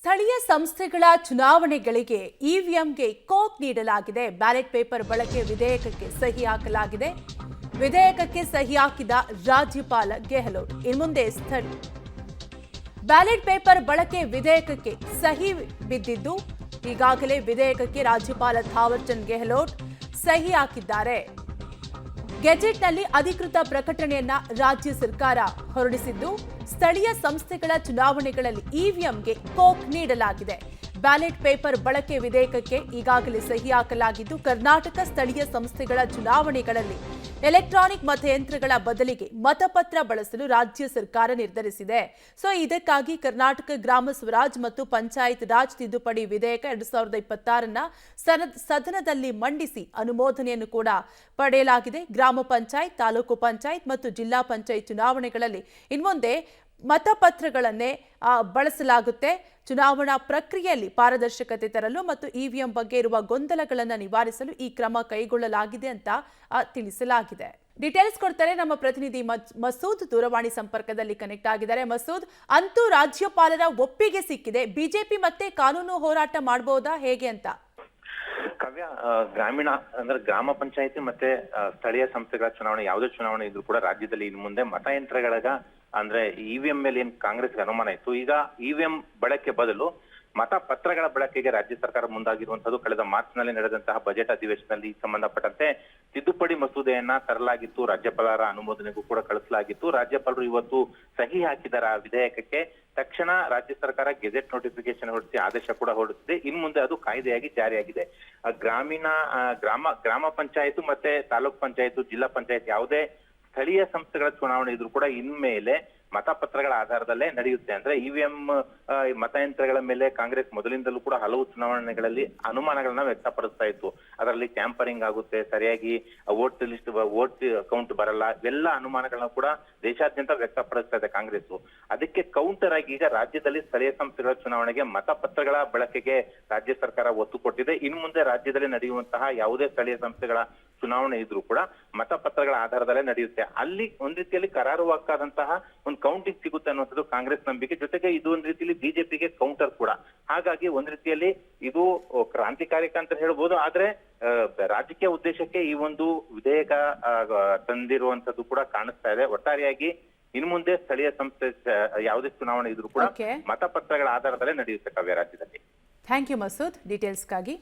ಸ್ಥಳೀಯ ಸಂಸ್ಥೆಗಳ ಚುನಾವಣೆಗಳಿಗೆ ಇವಿಎಂಗೆ ಕೋಕ್ ನೀಡಲಾಗಿದೆ. ಬ್ಯಾಲೆಟ್ ಪೇಪರ್ ಬಳಕೆ ವಿಧೇಯಕಕ್ಕೆ ಸಹಿ ಹಾಕಲಾಗಿದೆ. ವಿಧೇಯಕಕ್ಕೆ ಸಹಿ ಹಾಕಿದ ರಾಜ್ಯಪಾಲ ಗೆಹ್ಲೋಟ್ ಇನ್ಮುಂದೆ ಬ್ಯಾಲೆಟ್ ಪೇಪರ್ ಬಳಕೆ ವಿಧೇಯಕಕ್ಕೆ ಸಹಿ ಬಿದ್ದಿದ್ದು ಈಗಾಗಲೇ ವಿಧೇಯಕಕ್ಕೆ ರಾಜ್ಯಪಾಲ ಥಾವರ್ ಚಂದ್ ಗೆಹ್ಲೋಟ್ ಸಹಿ ಹಾಕಿದ್ದಾರೆ. ಗೆಜೆಟ್ನಲ್ಲಿ ಅಧಿಕೃತ ಪ್ರಕಟಣೆಯನ್ನ ರಾಜ್ಯ ಸರ್ಕಾರ ಹೊರಡಿಸಿದ್ದು ಸ್ಥಳೀಯ ಸಂಸ್ಥೆಗಳ ಚುನಾವಣೆಗಳಲ್ಲಿ ಇವಿಎಂಗೆ ಕೋಕ್ ನೀಡಲಾಗಿದೆ. ಬ್ಯಾಲೆಟ್ ಪೇಪರ್ ಬಳಕೆ ವಿಧೇಯಕಕ್ಕೆ ಈಗಾಗಲೇ ಸಹಿ ಹಾಕಲಾಗಿದ್ದು ಕರ್ನಾಟಕ ಸ್ಥಳೀಯ ಸಂಸ್ಥೆಗಳ ಚುನಾವಣೆಗಳಲ್ಲಿ ಎಲೆಕ್ಟ್ರಾನಿಕ್ ಮತಯಂತ್ರಗಳ ಬದಲಿಗೆ ಮತಪತ್ರ ಬಳಸಲು ರಾಜ್ಯ ಸರ್ಕಾರ ನಿರ್ಧರಿಸಿದೆ. ಇದಕ್ಕಾಗಿ ಕರ್ನಾಟಕ ಗ್ರಾಮ ಸ್ವರಾಜ್ ಮತ್ತು ಪಂಚಾಯತ್ ರಾಜ್ ತಿದ್ದುಪಡಿ ವಿಧೇಯಕ 2026 ಸದನದಲ್ಲಿ ಮಂಡಿಸಿ ಅನುಮೋದನೆಯನ್ನು ಕೂಡ ಪಡೆಯಲಾಗಿದೆ. ಗ್ರಾಮ ಪಂಚಾಯತ್, ತಾಲೂಕು ಪಂಚಾಯತ್ ಮತ್ತು ಜಿಲ್ಲಾ ಪಂಚಾಯತ್ ಚುನಾವಣೆಗಳಲ್ಲಿ ಇನ್ಮುಂದೆ ಮತಪತ್ರಗಳನ್ನೇ ಬಳಸಲಾಗುತ್ತೆ. ಚುನಾವಣಾ ಪ್ರಕ್ರಿಯೆಯಲ್ಲಿ ಪಾರದರ್ಶಕತೆ ತರಲು ಮತ್ತು ಇವಿಎಂ ಬಗ್ಗೆ ಇರುವ ಗೊಂದಲಗಳನ್ನು ನಿವಾರಿಸಲು ಈ ಕ್ರಮ ಕೈಗೊಳ್ಳಲಾಗಿದೆ ಅಂತ ತಿಳಿಸಲಾಗಿದೆ. ಡೀಟೇಲ್ಸ್ ಕೊಡ್ತಾರೆ ನಮ್ಮ ಪ್ರತಿನಿಧಿ ಮಸೂದ್, ದೂರವಾಣಿ ಸಂಪರ್ಕದಲ್ಲಿ ಕನೆಕ್ಟ್ ಆಗಿದ್ದಾರೆ. ಮಸೂದ್, ಅಂತೂ ರಾಜ್ಯಪಾಲರ ಒಪ್ಪಿಗೆ ಸಿಕ್ಕಿದೆ. ಬಿಜೆಪಿ ಮತ್ತೆ ಕಾನೂನು ಹೋರಾಟ ಮಾಡಬಹುದಾ, ಹೇಗೆ ಅಂತ? ಕಾವ್ಯ, ಗ್ರಾಮೀಣ ಅಂದ್ರೆ ಗ್ರಾಮ ಪಂಚಾಯತಿ ಮತ್ತೆ ಸ್ಥಳೀಯ ಸಂಸ್ಥೆಗಳ ಚುನಾವಣೆ, ಯಾವುದೇ ಚುನಾವಣೆ ಇದ್ರೂ ಕೂಡ ರಾಜ್ಯದಲ್ಲಿ ಇನ್ನು ಮುಂದೆ ಮತಯಂತ್ರಗಳಾಗ ಅಂದ್ರೆ ಇವಿಎಂ ಮೇಲೆ ಏನ್ ಕಾಂಗ್ರೆಸ್ಗೆ ಅನುಮಾನ ಇತ್ತು, ಈಗ ಇವಿಎಂ ಬಳಕೆ ಬದಲು ಮತಪತ್ರಗಳ ಬಳಕೆಗೆ ರಾಜ್ಯ ಸರ್ಕಾರ ಮುಂದಾಗಿರುವಂತದ್ದು. ಕಳೆದ ಮಾರ್ಚ್ ನಲ್ಲಿ ನಡೆದಂತಹ ಬಜೆಟ್ ಅಧಿವೇಶನದಲ್ಲಿ ಸಂಬಂಧಪಟ್ಟಂತೆ ತಿದ್ದುಪಡಿ ಮಸೂದೆಯನ್ನ ತರಲಾಗಿತ್ತು, ರಾಜ್ಯಪಾಲರ ಅನುಮೋದನೆಗೂ ಕೂಡ ಕಳಿಸಲಾಗಿತ್ತು. ರಾಜ್ಯಪಾಲರು ಇವತ್ತು ಸಹಿ ಹಾಕಿದ್ದಾರೆ ಆ ವಿಧೇಯಕಕ್ಕೆ. ತಕ್ಷಣ ರಾಜ್ಯ ಸರ್ಕಾರ ಗೆಜೆಟ್ ನೋಟಿಫಿಕೇಶನ್ ಹೊರಡಿಸಿ ಆದೇಶ ಕೂಡ ಹೊರಡಿಸಿದೆ. ಇನ್ ಮುಂದೆ ಅದು ಕಾಯ್ದೆಯಾಗಿ ಜಾರಿಯಾಗಿದೆ. ಗ್ರಾಮ ಪಂಚಾಯತ್ ಮತ್ತೆ ತಾಲೂಕ್ ಪಂಚಾಯತ್, ಜಿಲ್ಲಾ ಪಂಚಾಯತ್ ಯಾವುದೇ ಸ್ಥಳೀಯ ಸಂಸ್ಥೆಗಳ ಚುನಾವಣೆ ಇದ್ರೂ ಕೂಡ ಇನ್ಮೇಲೆ ಮತಪತ್ರಗಳ ಆಧಾರದಲ್ಲೇ ನಡೆಯುತ್ತೆ. ಅಂದ್ರೆ ಇವಿಎಂ ಮತಯಂತ್ರಗಳ ಮೇಲೆ ಕಾಂಗ್ರೆಸ್ ಮೊದಲಿಂದಲೂ ಕೂಡ ಹಲವು ಚುನಾವಣೆಗಳಲ್ಲಿ ಅನುಮಾನಗಳನ್ನ ವ್ಯಕ್ತಪಡಿಸ್ತಾ ಇತ್ತು. ಅದರಲ್ಲಿ ಟ್ಯಾಂಪರಿಂಗ್ ಆಗುತ್ತೆ, ಸರಿಯಾಗಿ ವೋಟ್ ಕೌಂಟ್ ಬರಲ್ಲ, ಇವೆಲ್ಲ ಅನುಮಾನಗಳನ್ನ ಕೂಡ ದೇಶಾದ್ಯಂತ ವ್ಯಕ್ತಪಡಿಸ್ತಾ ಇದೆ ಕಾಂಗ್ರೆಸ್. ಅದಕ್ಕೆ ಕೌಂಟರ್ ಆಗಿ ಈಗ ರಾಜ್ಯದಲ್ಲಿ ಸ್ಥಳೀಯ ಸಂಸ್ಥೆಗಳ ಚುನಾವಣೆಗೆ ಮತಪತ್ರಗಳ ಬಳಕೆಗೆ ರಾಜ್ಯ ಸರ್ಕಾರ ಒತ್ತು ಕೊಟ್ಟಿದೆ. ಇನ್ನು ಮುಂದೆ ರಾಜ್ಯದಲ್ಲಿ ನಡೆಯುವಂತಹ ಯಾವುದೇ ಸ್ಥಳೀಯ ಸಂಸ್ಥೆಗಳ ಚುನಾವಣೆ ಇದ್ರೂ ಕೂಡ ಮತಪತ್ರಗಳ ಆಧಾರದಲ್ಲೇ ನಡೆಯುತ್ತೆ. ಅಲ್ಲಿ ಒಂದ್ ರೀತಿಯಲ್ಲಿ ಕರಾರುವಾಕ್ಕಾದಂತಹ ಒಂದು ಕೌಂಟಿಂಗ್ ಸಿಗುತ್ತೆ ಅನ್ನುವಂಥದ್ದು ಕಾಂಗ್ರೆಸ್ ನಂಬಿಕೆ. ಜೊತೆಗೆ ಇದು ಒಂದ್ ರೀತಿಯಲ್ಲಿ ಬಿಜೆಪಿಗೆ ಕೌಂಟರ್ ಕೂಡ. ಹಾಗಾಗಿ ಒಂದ್ ರೀತಿಯಲ್ಲಿ ಇದು ಕ್ರಾಂತಿಕಾರಿಕ ಅಂತ ಹೇಳ್ಬೋದು. ಆದ್ರೆ ರಾಜಕೀಯ ಉದ್ದೇಶಕ್ಕೆ ಈ ಒಂದು ವಿಧೇಯಕ ತಂದಿರುವಂತದ್ದು ಕೂಡ ಕಾಣಿಸ್ತಾ ಇದೆ. ಒಟ್ಟಾರೆಯಾಗಿ ಇನ್ನು ಮುಂದೆ ಸ್ಥಳೀಯ ಸಂಸ್ಥೆ ಯಾವುದೇ ಚುನಾವಣೆ ಇದ್ರೂ ಕೂಡ ಮತಪತ್ರಗಳ ಆಧಾರದಲ್ಲೇ ನಡೆಯುತ್ತೆ ಕಾವ್ಯ ರಾಜ್ಯದಲ್ಲಿ. Thank you Masood, ಡೀಟೇಲ್ಸ್ಗಾಗಿ.